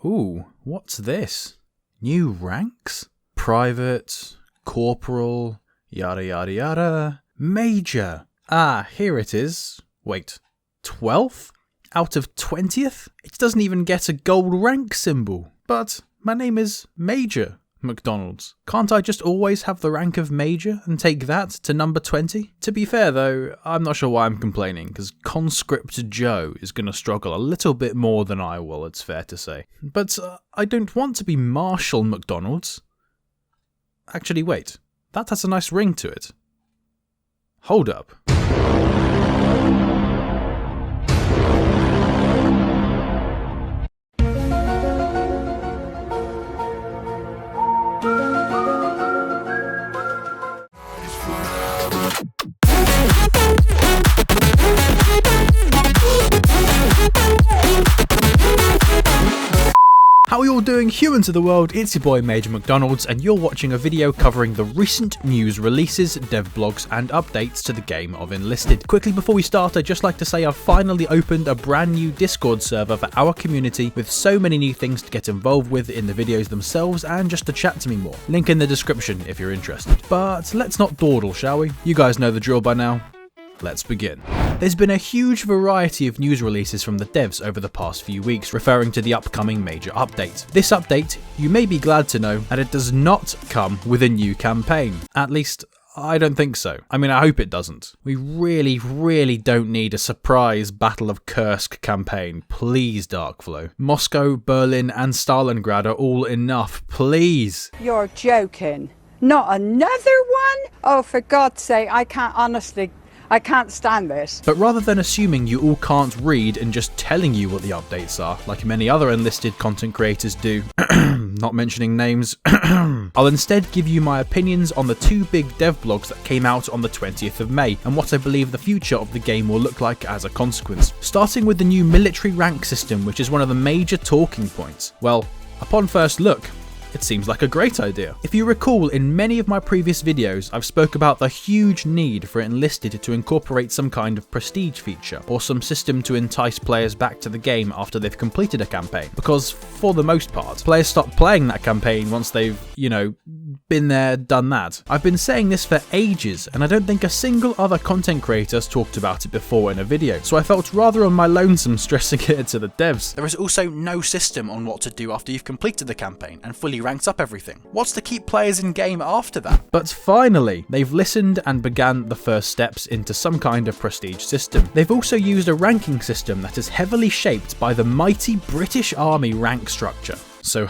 Ooh, what's this? New ranks? Private, corporal, yada yada yada. Major. Ah, here it is. Wait, 12th? Out of 20th? It doesn't even get a gold rank symbol. But my name is MajorMcDonalds. Can't I just always have the rank of Major and take that to number 20? To be fair though, I'm not sure why I'm complaining, because Conscript Joe is going to struggle a little bit more than I will, it's fair to say. But I don't want to be Marshall McDonalds. Actually wait, that has a nice ring to it. Hold up. How are you all doing, humans of the world? It's your boy MajorMcDonalds, and you're watching a video covering the recent news releases, dev blogs and updates to the game of Enlisted. Quickly before we start, I'd just like to say I've finally opened a brand new Discord server for our community with so many new things to get involved with in the videos themselves and just to chat to me more. Link in the description if you're interested. But let's not dawdle, shall we? You guys know the drill by now. Let's begin. There's been a huge variety of news releases from the devs over the past few weeks referring to the upcoming major update. This update, you may be glad to know that it does not come with a new campaign. At least, I don't think so. I mean, I hope it doesn't. We really don't need a surprise Battle of Kursk campaign. Please, Darkflow. Moscow, Berlin and Stalingrad are all enough. Please. You're joking. Not another one? Oh, for God's sake, I can't stand this. But rather than assuming you all can't read and just telling you what the updates are, like many other Enlisted content creators do, not mentioning names, I'll instead give you my opinions on the two big dev blogs that came out on the 20th of May and what I believe the future of the game will look like as a consequence. Starting with the new military rank system, which is one of the major talking points. Well, upon first look, it seems like a great idea. If you recall, in many of my previous videos, I've spoke about the huge need for Enlisted to incorporate some kind of prestige feature, or some system to entice players back to the game after they've completed a campaign, because for the most part, players stop playing that campaign once they've, been there, done that. I've been saying this for ages, and I don't think a single other content creator has talked about it before in a video, so I felt rather on my lonesome stressing it to the devs. There is also no system on what to do after you've completed the campaign and fully ranked up everything. What's to keep players in game after that? But finally, they've listened and began the first steps into some kind of prestige system. They've also used a ranking system that is heavily shaped by the mighty British Army rank structure. So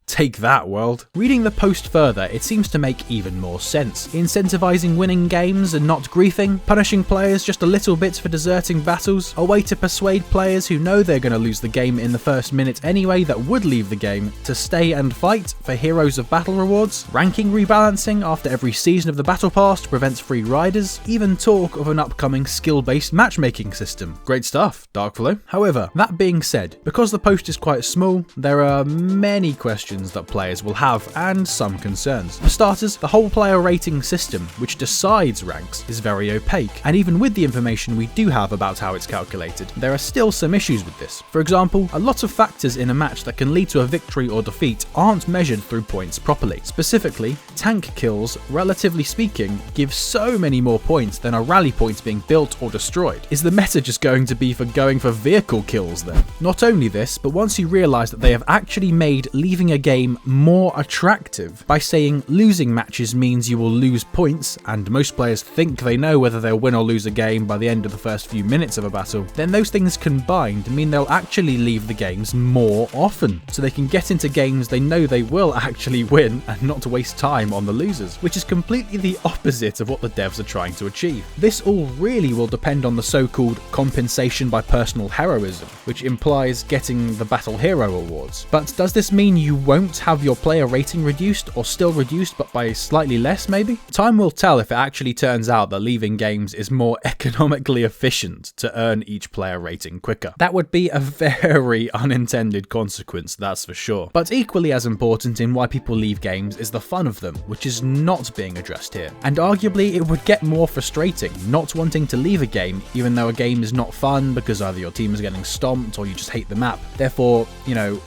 take that, world. Reading the post further, it seems to make even more sense. Incentivizing winning games and not griefing, punishing players just a little bit for deserting battles, a way to persuade players who know they're going to lose the game in the first minute anyway that would leave the game to stay and fight for Heroes of Battle rewards, ranking rebalancing after every season of the Battle Pass to prevent free riders, even talk of an upcoming skill-based matchmaking system. Great stuff, Darkflow. However, that being said, because the post is quite small, there are many questions that players will have, and some concerns. For starters, the whole player rating system, which decides ranks, is very opaque, and even with the information we do have about how it's calculated, there are still some issues with this. For example, a lot of factors in a match that can lead to a victory or defeat aren't measured through points properly. Specifically, tank kills, relatively speaking, give so many more points than are rally points being built or destroyed. Is the meta just going to be for going for vehicle kills then? Not only this, but once you realise that they have actually made leaving a game more attractive by saying losing matches means you will lose points, and most players think they know whether they'll win or lose a game by the end of the first few minutes of a battle, then those things combined mean they'll actually leave the games more often, so they can get into games they know they will actually win and not waste time on the losers, which is completely the opposite of what the devs are trying to achieve. This all really will depend on the so-called compensation by personal heroism, which implies getting the Battle Hero awards. But does this mean you won't won't have your player rating reduced, or still reduced but by slightly less maybe? Time will tell if it actually turns out that leaving games is more economically efficient to earn each player rating quicker. That would be a very unintended consequence, that's for sure. But equally as important in why people leave games is the fun of them, which is not being addressed here. And arguably it would get more frustrating not wanting to leave a game even though a game is not fun because either your team is getting stomped or you just hate the map. Therefore,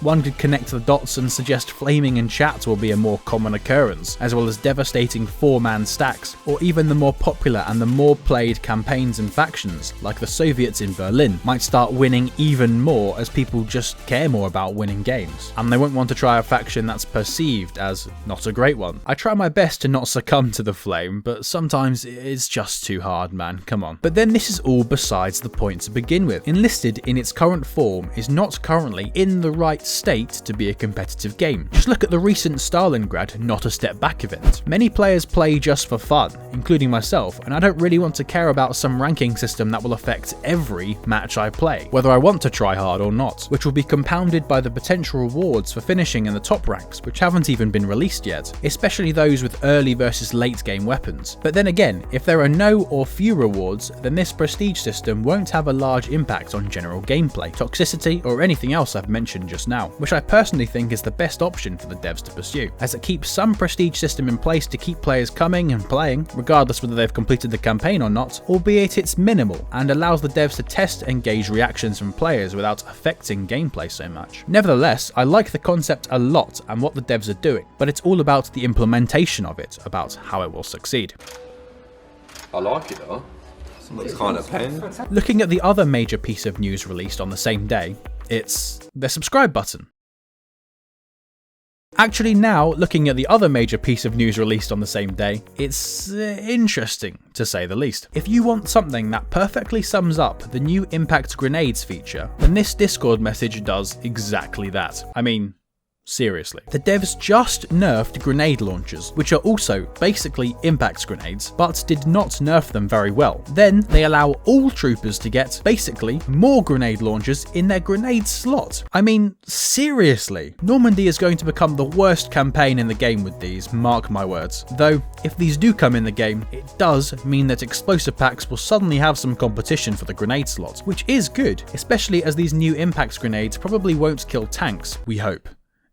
one could connect the dots and suggest flaming in chat will be a more common occurrence, as well as devastating 4-man stacks, or even the more popular and the more played campaigns and factions, like the Soviets in Berlin, might start winning even more as people just care more about winning games, and they won't want to try a faction that's perceived as not a great one. I try my best to not succumb to the flame, but sometimes it's just too hard, man, come on. But then this is all besides the point to begin with. Enlisted in its current form is not currently in the right state to be a competitive game. Just look at the recent Stalingrad Not a Step Back event. Many players play just for fun, including myself, and I don't really want to care about some ranking system that will affect every match I play, whether I want to try hard or not, which will be compounded by the potential rewards for finishing in the top ranks, which haven't even been released yet, especially those with early versus late game weapons. But then again, if there are no or few rewards, then this prestige system won't have a large impact on general gameplay, toxicity, or anything else I've mentioned just now, which I personally think is the best option for the devs to pursue, as it keeps some prestige system in place to keep players coming and playing, regardless whether they've completed the campaign or not, albeit it's minimal, and allows the devs to test and gauge reactions from players without affecting gameplay so much. Nevertheless, I like the concept a lot and what the devs are doing, but it's all about the implementation of it, about how it will succeed. I like it though. Looks kind of pen. Looking at the other major piece of news released on the same day, it's the subscribe button. Actually now, looking at the other major piece of news released on the same day, it's interesting, to say the least. If you want something that perfectly sums up the new Impact Grenades feature, then this Discord message does exactly that. I mean, seriously. The devs just nerfed grenade launchers, which are also basically impact grenades, but did not nerf them very well. Then they allow all troopers to get, basically, more grenade launchers in their grenade slot. I mean, seriously. Normandy is going to become the worst campaign in the game with these, mark my words. Though, if these do come in the game, it does mean that explosive packs will suddenly have some competition for the grenade slot, which is good, especially as these new impact grenades probably won't kill tanks, we hope.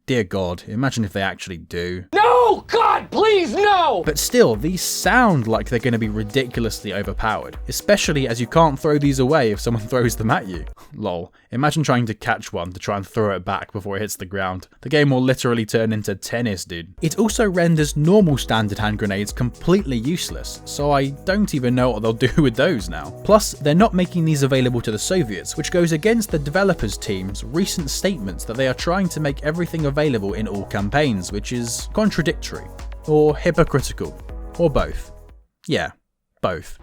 Dear God, imagine if they actually do. No! God, please, no! But still, these sound like they're going to be ridiculously overpowered, especially as you can't throw these away if someone throws them at you. Lol, imagine trying to catch one to try and throw it back before it hits the ground. The game will literally turn into tennis, dude. It also renders normal standard hand grenades completely useless, so I don't even know what they'll do with those now. Plus, they're not making these available to the Soviets, which goes against the developers team's recent statements that they are trying to make everything available in all campaigns, which is contradictory, or hypocritical, or both. Yeah, both.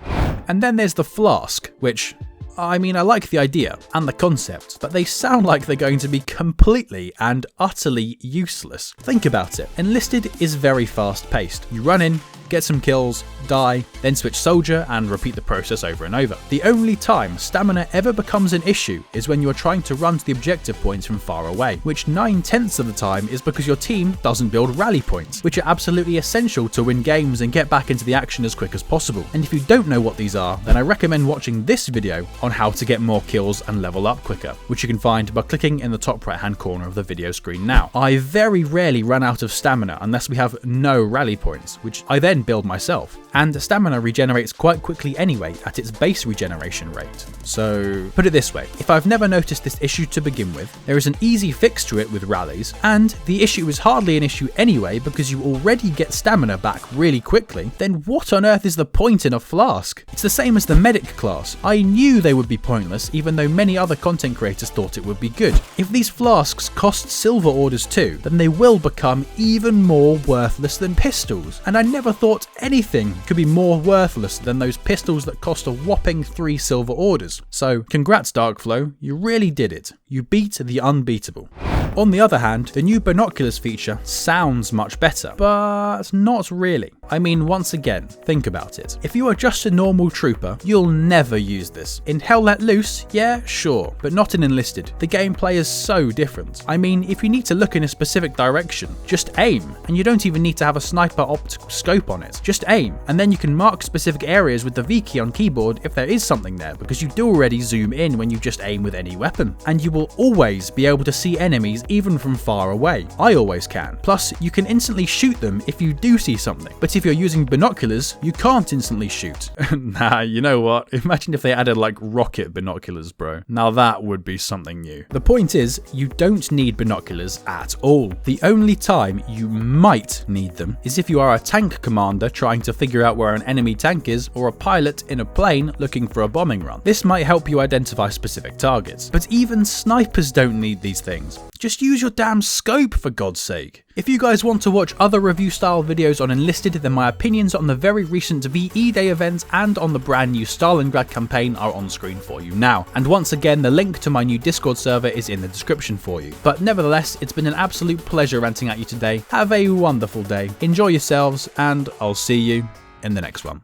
And then there's the Flask, which, I mean, I like the idea and the concept, but they sound like they're going to be completely and utterly useless. Think about it. Enlisted is very fast paced. You run in, get some kills, die, then switch soldier and repeat the process over and over. The only time stamina ever becomes an issue is when you are trying to run to the objective points from far away, which 9/10 of the time is because your team doesn't build rally points, which are absolutely essential to win games and get back into the action as quick as possible. And if you don't know what these are, then I recommend watching this video on how to get more kills and level up quicker, which you can find by clicking in the top right hand corner of the video screen now. I very rarely run out of stamina unless we have no rally points, which I then build myself. And stamina regenerates quite quickly anyway at its base regeneration rate. So put it this way, if I've never noticed this issue to begin with, there is an easy fix to it with rallies, and the issue is hardly an issue anyway because you already get stamina back really quickly, then what on earth is the point in a flask? It's the same as the medic class. I knew they would be pointless even though many other content creators thought it would be good. If these flasks cost silver orders too, then they will become even more worthless than pistols, and I never thought anything could be more worthless than those pistols that cost a whopping 3 silver orders. So congrats Darkflow, you really did it. You beat the unbeatable. On the other hand, the new binoculars feature sounds much better, but not really. I mean, once again, think about it. If you are just a normal trooper, you'll never use this. In Hell Let Loose, yeah, sure, but not in Enlisted. The gameplay is so different. I mean, if you need to look in a specific direction, just aim, and you don't even need to have a sniper optical scope on it. Just aim, and then you can mark specific areas with the V key on keyboard if there is something there, because you do already zoom in when you just aim with any weapon. And you will always be able to see enemies even from far away. I always can. Plus, you can instantly shoot them if you do see something. But if you're using binoculars, you can't instantly shoot. Nah, you know what? Imagine if they added like rocket binoculars, bro. Now that would be something new. The point is, you don't need binoculars at all. The only time you might need them is if you are a tank commander trying to figure out where an enemy tank is, or a pilot in a plane looking for a bombing run. This might help you identify specific targets. But even snipers don't need these things. Just use your damn scope, for God's sake. If you guys want to watch other review style videos on Enlisted, then my opinions on the very recent VE Day event and on the brand new Stalingrad campaign are on screen for you now. And once again, the link to my new Discord server is in the description for you. But nevertheless, it's been an absolute pleasure ranting at you today. Have a wonderful day, enjoy yourselves, and I'll see you in the next one.